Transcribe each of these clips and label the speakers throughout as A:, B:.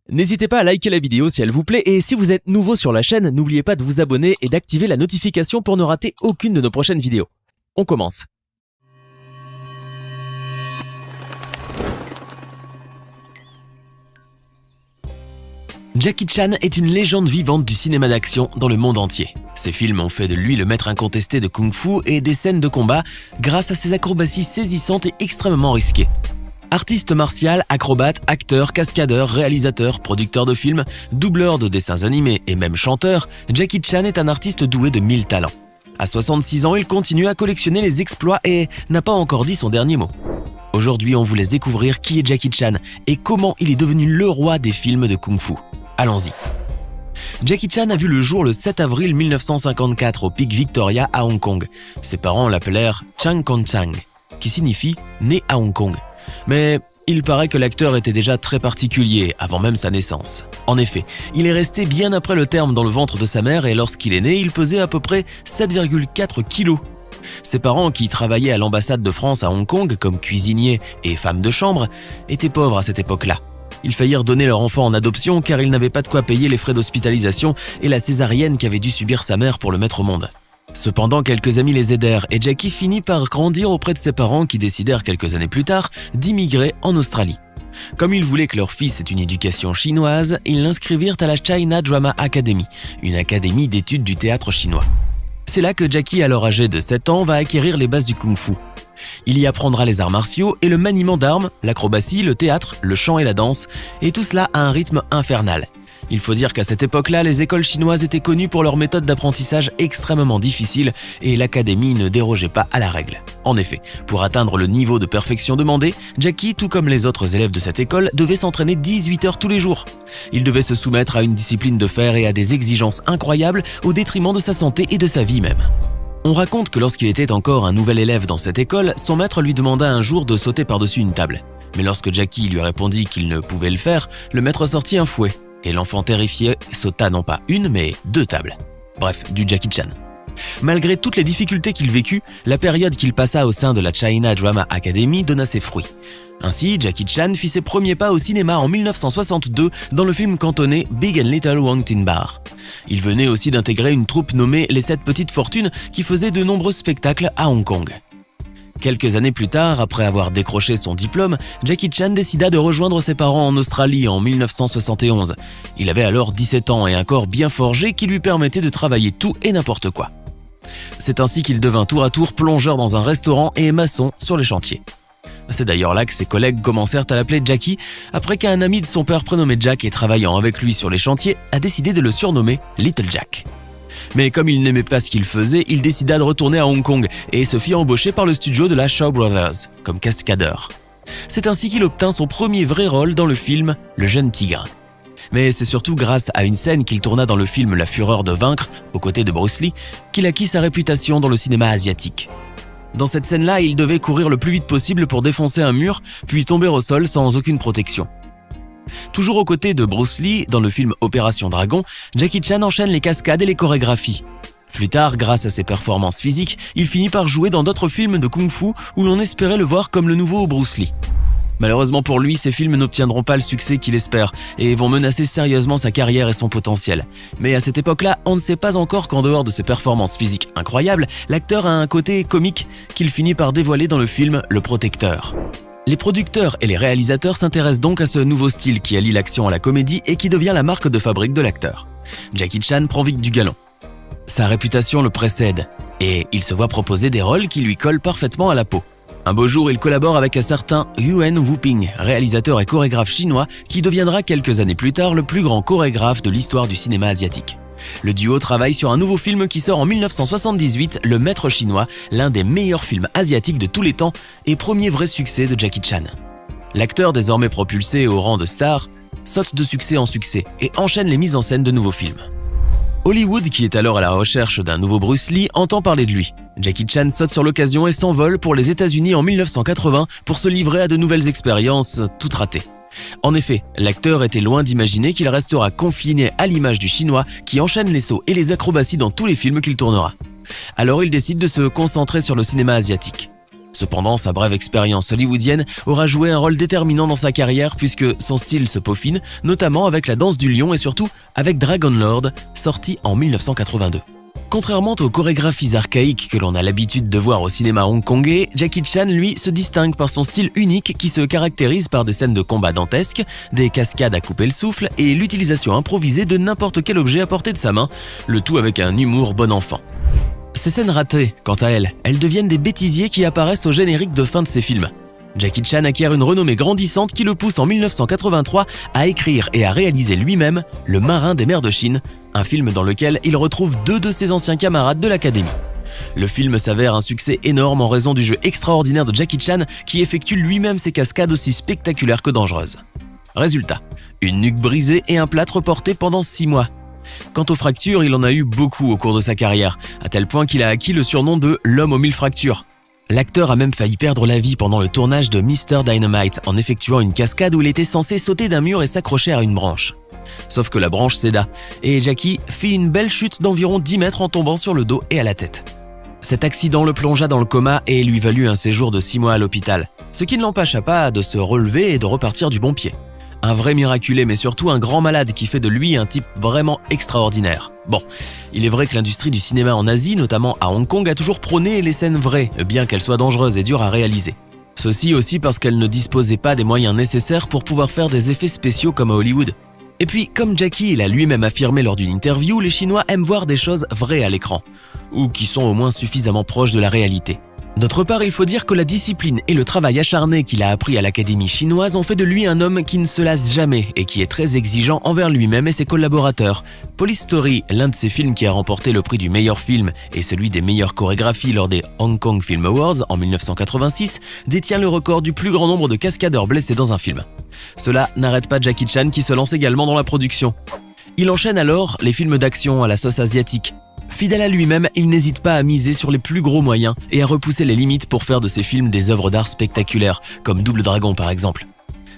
A: N'hésitez pas à liker la vidéo si elle vous plaît et si vous êtes nouveau sur la chaîne, n'oubliez pas de vous abonner et d'activer la notification pour ne rater aucune de nos prochaines vidéos. On commence. Jackie Chan est une légende vivante du cinéma d'action dans le monde entier. Ses films ont fait de lui le maître incontesté de kung-fu et des scènes de combat grâce à ses acrobaties saisissantes et extrêmement risquées. Artiste martial, acrobate, acteur, cascadeur, réalisateur, producteur de films, doubleur de dessins animés et même chanteur, Jackie Chan est un artiste doué de 1000 talents. À 66 ans, il continue à collectionner les exploits et n'a pas encore dit son dernier mot. Aujourd'hui, on vous laisse découvrir qui est Jackie Chan et comment il est devenu le roi des films de kung-fu. Allons-y. Jackie Chan a vu le jour le 7 avril 1954 au Pic Victoria à Hong Kong. Ses parents l'appelèrent Chang Kong Chang, qui signifie « né à Hong Kong ». Mais il paraît que l'acteur était déjà très particulier avant même sa naissance. En effet, il est resté bien après le terme dans le ventre de sa mère et lorsqu'il est né, il pesait à peu près 7,4 kilos. Ses parents, qui travaillaient à l'ambassade de France à Hong Kong comme cuisiniers et femmes de chambre, étaient pauvres à cette époque-là. Ils faillirent donner leur enfant en adoption car ils n'avaient pas de quoi payer les frais d'hospitalisation et la césarienne qu'avait dû subir sa mère pour le mettre au monde. Cependant, quelques amis les aidèrent et Jackie finit par grandir auprès de ses parents qui décidèrent quelques années plus tard d'immigrer en Australie. Comme ils voulaient que leur fils ait une éducation chinoise, ils l'inscrivirent à la China Drama Academy, une académie d'études du théâtre chinois. C'est là que Jackie, alors âgé de 7 ans, va acquérir les bases du kung-fu. Il y apprendra les arts martiaux et le maniement d'armes, l'acrobatie, le théâtre, le chant et la danse, et tout cela à un rythme infernal. Il faut dire qu'à cette époque-là, les écoles chinoises étaient connues pour leur méthode d'apprentissage extrêmement difficile et l'académie ne dérogeait pas à la règle. En effet, pour atteindre le niveau de perfection demandé, Jackie, tout comme les autres élèves de cette école, devait s'entraîner 18 heures tous les jours. Il devait se soumettre à une discipline de fer et à des exigences incroyables au détriment de sa santé et de sa vie même. On raconte que lorsqu'il était encore un nouvel élève dans cette école, son maître lui demanda un jour de sauter par-dessus une table. Mais lorsque Jackie lui répondit qu'il ne pouvait le faire, le maître sortit un fouet. Et l'enfant terrifié sauta non pas une, mais 2 tables. Bref, du Jackie Chan. Malgré toutes les difficultés qu'il vécut, la période qu'il passa au sein de la China Drama Academy donna ses fruits. Ainsi, Jackie Chan fit ses premiers pas au cinéma en 1962 dans le film cantonais Big and Little Wong Tin Bar. Il venait aussi d'intégrer une troupe nommée Les 7 Petites Fortunes qui faisait de nombreux spectacles à Hong Kong. Quelques années plus tard, après avoir décroché son diplôme, Jackie Chan décida de rejoindre ses parents en Australie en 1971. Il avait alors 17 ans et un corps bien forgé qui lui permettait de travailler tout et n'importe quoi. C'est ainsi qu'il devint tour à tour plongeur dans un restaurant et maçon sur les chantiers. C'est d'ailleurs là que ses collègues commencèrent à l'appeler Jackie, après qu'un ami de son père prénommé Jack et travaillant avec lui sur les chantiers a décidé de le surnommer Little Jack. Mais comme il n'aimait pas ce qu'il faisait, il décida de retourner à Hong Kong et se fit embaucher par le studio de la Shaw Brothers comme cascadeur. C'est ainsi qu'il obtint son premier vrai rôle dans le film Le Jeune Tigre. Mais c'est surtout grâce à une scène qu'il tourna dans le film La Fureur de vaincre, aux côtés de Bruce Lee, qu'il acquit sa réputation dans le cinéma asiatique. Dans cette scène-là, il devait courir le plus vite possible pour défoncer un mur, puis tomber au sol sans aucune protection. Toujours aux côtés de Bruce Lee, dans le film Opération Dragon, Jackie Chan enchaîne les cascades et les chorégraphies. Plus tard, grâce à ses performances physiques, il finit par jouer dans d'autres films de kung-fu où l'on espérait le voir comme le nouveau Bruce Lee. Malheureusement pour lui, ces films n'obtiendront pas le succès qu'il espère et vont menacer sérieusement sa carrière et son potentiel. Mais à cette époque-là, on ne sait pas encore qu'en dehors de ses performances physiques incroyables, l'acteur a un côté comique qu'il finit par dévoiler dans le film Le Protecteur. Les producteurs et les réalisateurs s'intéressent donc à ce nouveau style qui allie l'action à la comédie et qui devient la marque de fabrique de l'acteur. Jackie Chan prend vite du galon. Sa réputation le précède et il se voit proposer des rôles qui lui collent parfaitement à la peau. Un beau jour, il collabore avec un certain Yuen Woo-ping, réalisateur et chorégraphe chinois qui deviendra quelques années plus tard le plus grand chorégraphe de l'histoire du cinéma asiatique. Le duo travaille sur un nouveau film qui sort en 1978, Le Maître chinois, l'un des meilleurs films asiatiques de tous les temps et premier vrai succès de Jackie Chan. L'acteur, désormais propulsé au rang de star, saute de succès en succès et enchaîne les mises en scène de nouveaux films. Hollywood, qui est alors à la recherche d'un nouveau Bruce Lee, entend parler de lui. Jackie Chan saute sur l'occasion et s'envole pour les États-Unis en 1980 pour se livrer à de nouvelles expériences toutes ratées. En effet, l'acteur était loin d'imaginer qu'il restera confiné à l'image du chinois qui enchaîne les sauts et les acrobaties dans tous les films qu'il tournera. Alors il décide de se concentrer sur le cinéma asiatique. Cependant, sa brève expérience hollywoodienne aura joué un rôle déterminant dans sa carrière puisque son style se peaufine, notamment avec La Danse du Lion et surtout avec Dragon Lord, sorti en 1982. Contrairement aux chorégraphies archaïques que l'on a l'habitude de voir au cinéma hongkongais, Jackie Chan, lui, se distingue par son style unique qui se caractérise par des scènes de combat dantesques, des cascades à couper le souffle et l'utilisation improvisée de n'importe quel objet à portée de sa main, le tout avec un humour bon enfant. Ces scènes ratées, quant à elles deviennent des bêtisiers qui apparaissent au générique de fin de ses films. Jackie Chan acquiert une renommée grandissante qui le pousse en 1983 à écrire et à réaliser lui-même Le Marin des mers de Chine, un film dans lequel il retrouve deux de ses anciens camarades de l'académie. Le film s'avère un succès énorme en raison du jeu extraordinaire de Jackie Chan qui effectue lui-même ses cascades aussi spectaculaires que dangereuses. Résultat, une nuque brisée et un plâtre porté pendant 6 mois. Quant aux fractures, il en a eu beaucoup au cours de sa carrière, à tel point qu'il a acquis le surnom de « l'homme aux 1000 fractures ». L'acteur a même failli perdre la vie pendant le tournage de Mr. Dynamite en effectuant une cascade où il était censé sauter d'un mur et s'accrocher à une branche. Sauf que la branche céda, et Jackie fit une belle chute d'environ 10 mètres en tombant sur le dos et à la tête. Cet accident le plongea dans le coma et lui valut un séjour de 6 mois à l'hôpital, ce qui ne l'empêcha pas de se relever et de repartir du bon pied. Un vrai miraculé, mais surtout un grand malade qui fait de lui un type vraiment extraordinaire. Bon, il est vrai que l'industrie du cinéma en Asie, notamment à Hong Kong, a toujours prôné les scènes vraies, bien qu'elles soient dangereuses et dures à réaliser. Ceci aussi parce qu'elle ne disposait pas des moyens nécessaires pour pouvoir faire des effets spéciaux comme à Hollywood. Et puis, comme Jackie l'a lui-même affirmé lors d'une interview, les Chinois aiment voir des choses vraies à l'écran, ou qui sont au moins suffisamment proches de la réalité. D'autre part, il faut dire que la discipline et le travail acharné qu'il a appris à l'académie chinoise ont fait de lui un homme qui ne se lasse jamais et qui est très exigeant envers lui-même et ses collaborateurs. Police Story, l'un de ses films qui a remporté le prix du meilleur film et celui des meilleures chorégraphies lors des Hong Kong Film Awards en 1986, détient le record du plus grand nombre de cascadeurs blessés dans un film. Cela n'arrête pas Jackie Chan qui se lance également dans la production. Il enchaîne alors les films d'action à la sauce asiatique. Fidèle à lui-même, il n'hésite pas à miser sur les plus gros moyens et à repousser les limites pour faire de ses films des œuvres d'art spectaculaires, comme Double Dragon par exemple.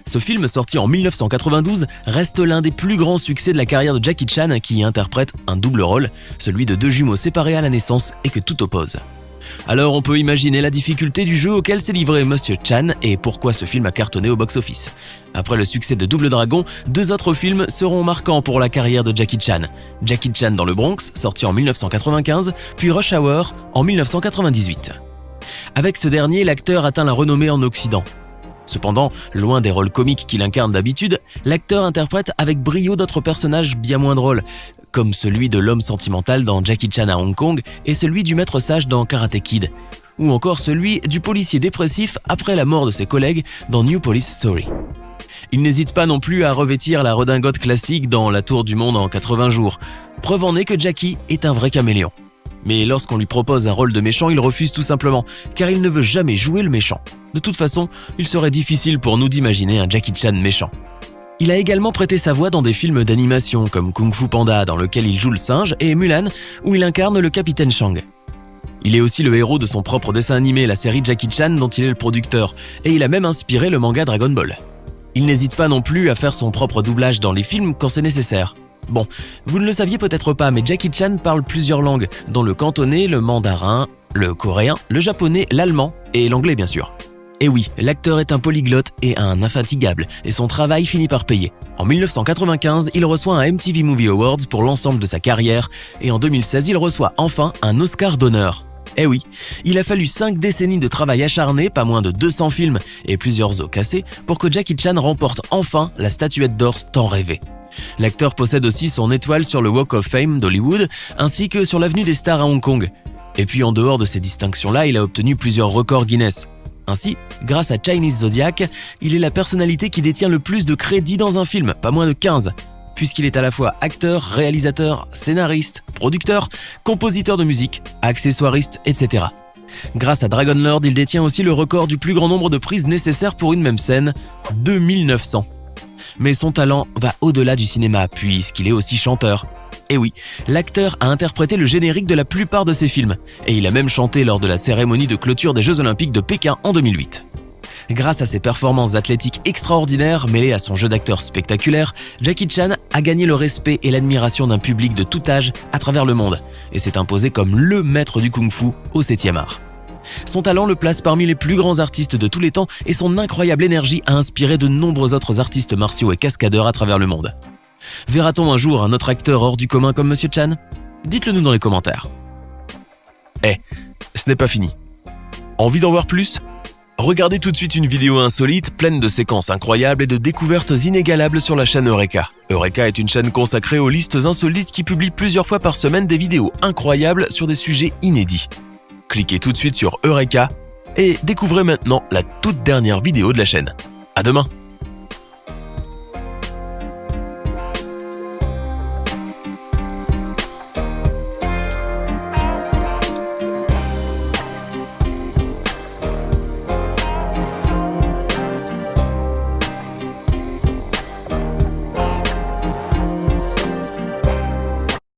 A: Ce film, sorti en 1992, reste l'un des plus grands succès de la carrière de Jackie Chan qui y interprète un double rôle, celui de deux jumeaux séparés à la naissance et que tout oppose. Alors on peut imaginer la difficulté du jeu auquel s'est livré Monsieur Chan et pourquoi ce film a cartonné au box-office. Après le succès de Double Dragon, 2 autres films seront marquants pour la carrière de Jackie Chan. Jackie Chan dans le Bronx, sorti en 1995, puis Rush Hour en 1998. Avec ce dernier, l'acteur atteint la renommée en Occident. Cependant, loin des rôles comiques qu'il incarne d'habitude, l'acteur interprète avec brio d'autres personnages bien moins drôles, comme celui de l'homme sentimental dans Jackie Chan à Hong Kong et celui du maître sage dans Karate Kid, ou encore celui du policier dépressif après la mort de ses collègues dans New Police Story. Il n'hésite pas non plus à revêtir la redingote classique dans La Tour du Monde en 80 jours, preuve en est que Jackie est un vrai caméléon. Mais lorsqu'on lui propose un rôle de méchant, il refuse tout simplement, car il ne veut jamais jouer le méchant. De toute façon, il serait difficile pour nous d'imaginer un Jackie Chan méchant. Il a également prêté sa voix dans des films d'animation comme Kung Fu Panda dans lequel il joue le singe et Mulan où il incarne le capitaine Shang. Il est aussi le héros de son propre dessin animé, la série Jackie Chan dont il est le producteur, et il a même inspiré le manga Dragon Ball. Il n'hésite pas non plus à faire son propre doublage dans les films quand c'est nécessaire. Bon, vous ne le saviez peut-être pas, mais Jackie Chan parle plusieurs langues, dont le cantonais, le mandarin, le coréen, le japonais, l'allemand et l'anglais bien sûr. Et oui, l'acteur est un polyglotte et un infatigable, et son travail finit par payer. En 1995, il reçoit un MTV Movie Awards pour l'ensemble de sa carrière, et en 2016, il reçoit enfin un Oscar d'honneur. Eh oui, il a fallu 5 décennies de travail acharné, pas moins de 200 films et plusieurs os cassés, pour que Jackie Chan remporte enfin la statuette d'or tant rêvée. L'acteur possède aussi son étoile sur le Walk of Fame d'Hollywood, ainsi que sur l'avenue des stars à Hong Kong. Et puis en dehors de ces distinctions-là, il a obtenu plusieurs records Guinness. Ainsi, grâce à Chinese Zodiac, il est la personnalité qui détient le plus de crédits dans un film, pas moins de 15, puisqu'il est à la fois acteur, réalisateur, scénariste, producteur, compositeur de musique, accessoiriste, etc. Grâce à Dragon Lord, il détient aussi le record du plus grand nombre de prises nécessaires pour une même scène, 2900. Mais son talent va au-delà du cinéma, puisqu'il est aussi chanteur. Et oui, l'acteur a interprété le générique de la plupart de ses films, et il a même chanté lors de la cérémonie de clôture des Jeux Olympiques de Pékin en 2008. Grâce à ses performances athlétiques extraordinaires mêlées à son jeu d'acteur spectaculaire, Jackie Chan a gagné le respect et l'admiration d'un public de tout âge à travers le monde, et s'est imposé comme le maître du kung-fu au 7e art. Son talent le place parmi les plus grands artistes de tous les temps et son incroyable énergie a inspiré de nombreux autres artistes martiaux et cascadeurs à travers le monde. Verra-t-on un jour un autre acteur hors du commun comme Monsieur Chan? Dites-le nous dans les commentaires. Ce n'est pas fini. Envie d'en voir plus? Regardez tout de suite une vidéo insolite, pleine de séquences incroyables et de découvertes inégalables sur la chaîne Eureka. Eureka est une chaîne consacrée aux listes insolites qui publie plusieurs fois par semaine des vidéos incroyables sur des sujets inédits. Cliquez tout de suite sur Eureka et découvrez maintenant la toute dernière vidéo de la chaîne. À demain!